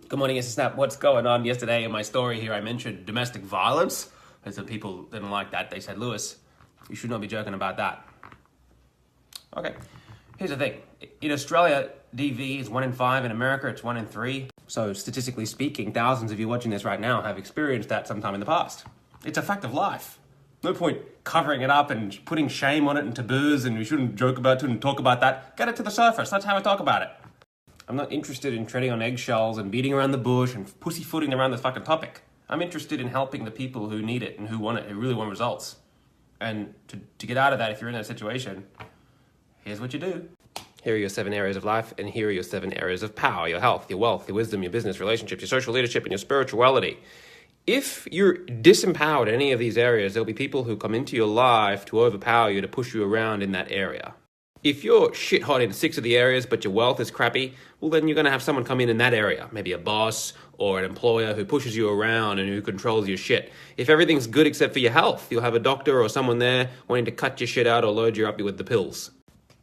Good morning, it's Snap. What's going on? Yesterday in my story here, I mentioned domestic violence. And some people didn't like that. They said, Lewis, you should not be joking about that. Okay, here's the thing. In Australia, DV is 1 in 5. In America, it's 1 in 3. So statistically speaking, thousands of you watching this right now have experienced that sometime in the past. It's a fact of life. No point covering it up and putting shame on it and taboos, and we shouldn't joke about it and talk about that. Get it to the surface. Let's have a talk about it. I'm not interested in treading on eggshells and beating around the bush and pussyfooting around this fucking topic. I'm interested in helping the people who need it and who want it, who really want results. And to get out of that, if you're in that situation, here's what you do. Here are your 7 areas of life, and here are your 7 areas of power: your health, your wealth, your wisdom, your business, relationships, your social leadership, and your spirituality. If you're disempowered in any of these areas, there'll be people who come into your life to overpower you, to push you around in that area. If you're shit hot in 6 of the areas, but your wealth is crappy, well, then you're going to have someone come in that area, maybe a boss or an employer who pushes you around and who controls your shit. If everything's good except for your health, you'll have a doctor or someone there wanting to cut your shit out or load you up with the pills.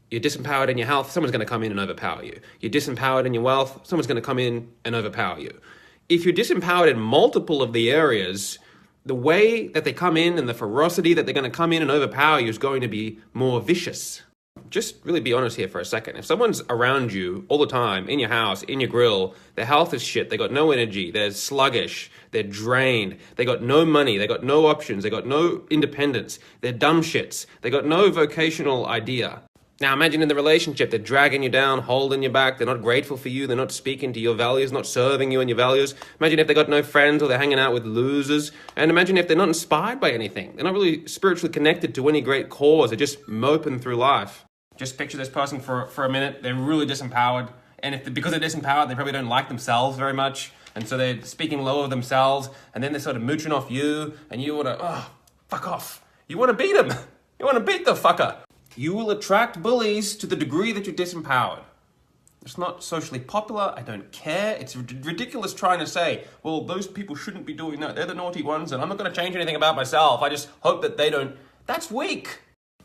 You're disempowered in your health, someone's going to come in and overpower you. You're disempowered in your wealth, someone's going to come in and overpower you. If you're disempowered in multiple of the areas, the way that they come in and the ferocity that they're going to come in and overpower you is going to be more vicious. Just really be honest here for a second. If someone's around you all the time, in your house, in your grill, their health is shit, they got no energy, they're sluggish, they're drained, they got no money, they got no options, they got no independence, they're dumb shits, they got no vocational idea. Now imagine in the relationship, they're dragging you down, holding you back, they're not grateful for you, they're not speaking to your values, not serving you and your values. Imagine if they got no friends or they're hanging out with losers. And imagine if they're not inspired by anything. They're not really spiritually connected to any great cause, they're just moping through life. Just picture this person for a minute. They're really disempowered. And because they're disempowered, they probably don't like themselves very much. And so they're speaking low of themselves. And then they're sort of mooching off you. And you want to, fuck off. You want to beat them. You want to beat the fucker. You will attract bullies to the degree that you're disempowered. It's not socially popular. I don't care. It's ridiculous trying to say, well, those people shouldn't be doing that. They're the naughty ones. And I'm not going to change anything about myself. I just hope that they don't. That's weak.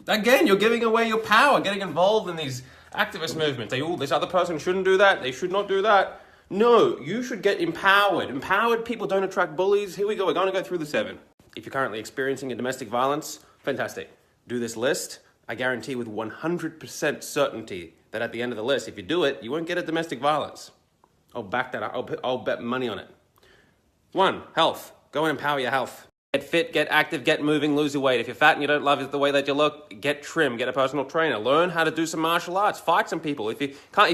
Again, you're giving away your power, getting involved in these activist movements. This other person shouldn't do that. They should not do that. No, you should get empowered. Empowered people don't attract bullies. Here we go. We're going to go through the 7. If you're currently experiencing a domestic violence, fantastic. Do this list. I guarantee with 100% certainty that at the end of the list, if you do it, you won't get a domestic violence. I'll back that up. I'll bet money on it. 1, health. Go and empower your health. Get fit, get active, get moving, lose your weight. If you're fat and you don't love the way that you look, get trim, get a personal trainer. Learn how to do some martial arts, fight some people. If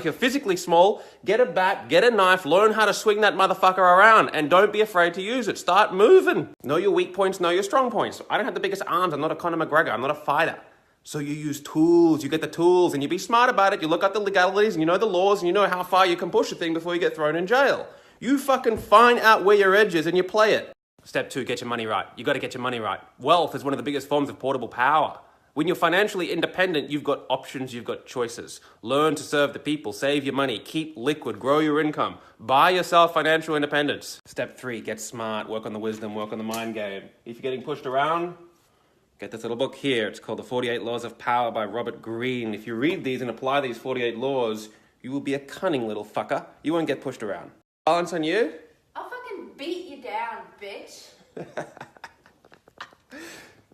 you're physically small, get a bat, get a knife, learn how to swing that motherfucker around, and don't be afraid to use it. Start moving. Know your weak points, know your strong points. I don't have the biggest arms. I'm not a Conor McGregor. I'm not a fighter. So you use tools, you get the tools, and you be smart about it. You look up the legalities, and you know the laws, and you know how far you can push a thing before you get thrown in jail. You fucking find out where your edge is and you play it. Step 2, get your money right. You got to get your money right. Wealth is one of the biggest forms of portable power. When you're financially independent, you've got options, you've got choices. Learn to serve the people, save your money, keep liquid, grow your income. Buy yourself financial independence. Step 3, get smart, work on the wisdom, work on the mind game. If you're getting pushed around, get this little book here. It's called The 48 Laws of Power by Robert Greene. If you read these and apply these 48 laws, you will be a cunning little fucker. You won't get pushed around. Balance on you? I'll fucking beat you down, bitch.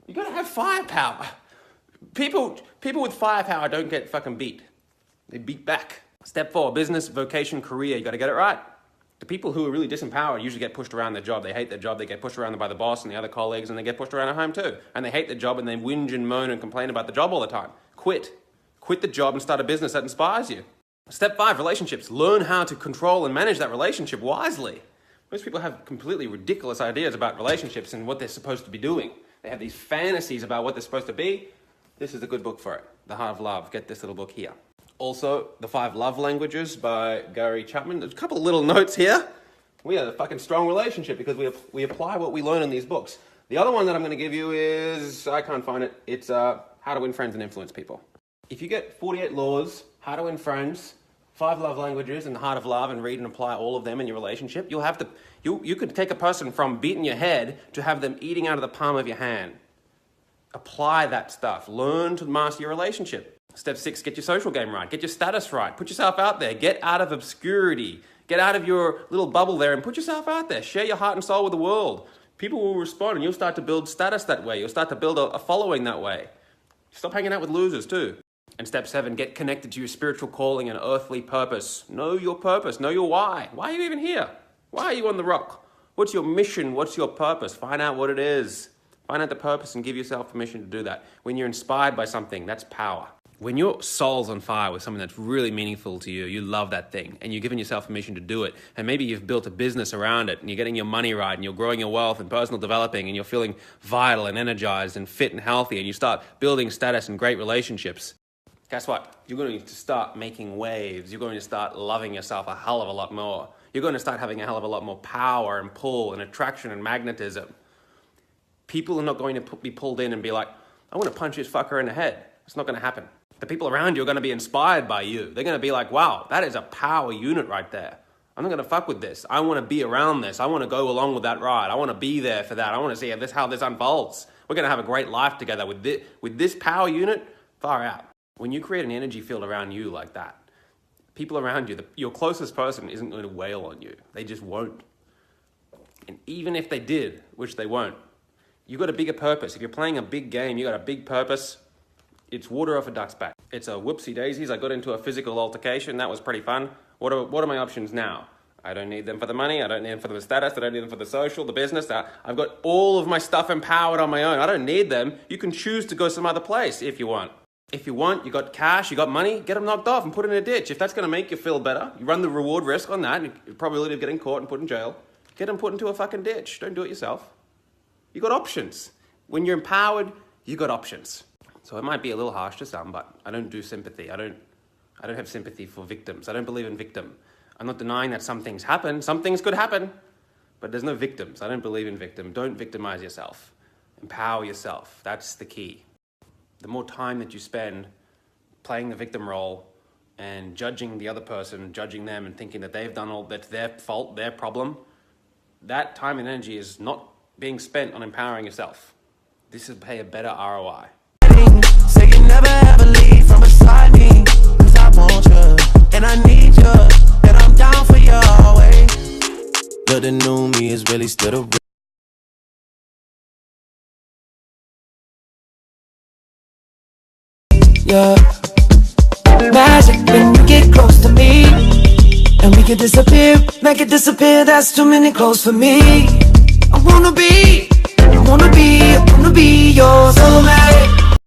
You gotta have firepower. People with firepower don't get fucking beat. They beat back. Step 4, business, vocation, career. You gotta get it right. The people who are really disempowered usually get pushed around their job. They hate their job. They get pushed around by the boss and the other colleagues, and they get pushed around at home too. And they hate their job and they whinge and moan and complain about the job all the time. Quit. Quit the job and start a business that inspires you. Step 5, relationships. Learn how to control and manage that relationship wisely. Most people have completely ridiculous ideas about relationships and what they're supposed to be doing. They have these fantasies about what they're supposed to be. This is a good book for it. The Heart of Love. Get this little book here. Also, The 5 Love Languages by Gary Chapman. There's a couple of little notes here. We have a fucking strong relationship because we apply what we learn in these books. The other one that I'm going to give you is, I can't find it. It's How to Win Friends and Influence People. If you get 48 laws, How to Win Friends, 5 love languages, and The Heart of Love, and read and apply all of them in your relationship, you could take a person from beating your head to have them eating out of the palm of your hand. Apply that stuff. Learn to master your relationship. Step 6, get your social game right. Get your status right. Put yourself out there. Get out of obscurity. Get out of your little bubble there and put yourself out there. Share your heart and soul with the world. People will respond and you'll start to build status that way. You'll start to build a following that way. Stop hanging out with losers too. And step 7, get connected to your spiritual calling and earthly purpose. Know your purpose. Know your why. Why are you even here? Why are you on the rock? What's your mission? What's your purpose? Find out what it is. Find out the purpose and give yourself permission to do that. When you're inspired by something, that's power. When your soul's on fire with something that's really meaningful to you, you love that thing, and you're giving yourself permission to do it, and maybe you've built a business around it, and you're getting your money right, and you're growing your wealth and personal developing, and you're feeling vital and energized and fit and healthy, and you start building status and great relationships. Guess what? You're going to start making waves. You're going to start loving yourself a hell of a lot more. You're going to start having a hell of a lot more power and pull and attraction and magnetism. People are not going to be pulled in and be like, I want to punch this fucker in the head. It's not going to happen. The people around you are going to be inspired by you. They're going to be like, wow, that is a power unit right there. I'm not going to fuck with this. I want to be around this. I want to go along with that ride. I want to be there for that. I want to see how this unfolds. We're going to have a great life together with this power unit. Far out. When you create an energy field around you like that, people around you, your closest person isn't going to wail on you. They just won't. And even if they did, which they won't, you've got a bigger purpose. If you're playing a big game, you've got a big purpose. It's water off a duck's back. It's a whoopsie daisies. I got into a physical altercation. That was pretty fun. What are my options now? I don't need them for the money. I don't need them for the status. I don't need them for the social, the business. I've got all of my stuff empowered on my own. I don't need them. You can choose to go some other place if you want. If you want, you got cash, you got money, get them knocked off and put in a ditch. If that's going to make you feel better, you run the reward risk on that, and probability of getting caught and put in jail, get them put into a fucking ditch. Don't do it yourself. You got options. When you're empowered, you got options. So it might be a little harsh to some, but I don't do sympathy. I don't have sympathy for victims. I don't believe in victim. I'm not denying that some things happen. Some things could happen, but there's no victims. I don't believe in victim. Don't victimize yourself. Empower yourself. That's the key. The more time that you spend playing the victim role and judging the other person, judging them and thinking that they've done all, that's their fault, their problem, that time and energy is not being spent on empowering yourself. This will pay a better ROI. Say you never ever leave from beside me, 'cause I want you, and I need you, and I'm down for you always. But the new me is really still the yeah. Magic when you get close to me, and we can disappear, make it disappear. That's too many close for me. I wanna be yours, so mad.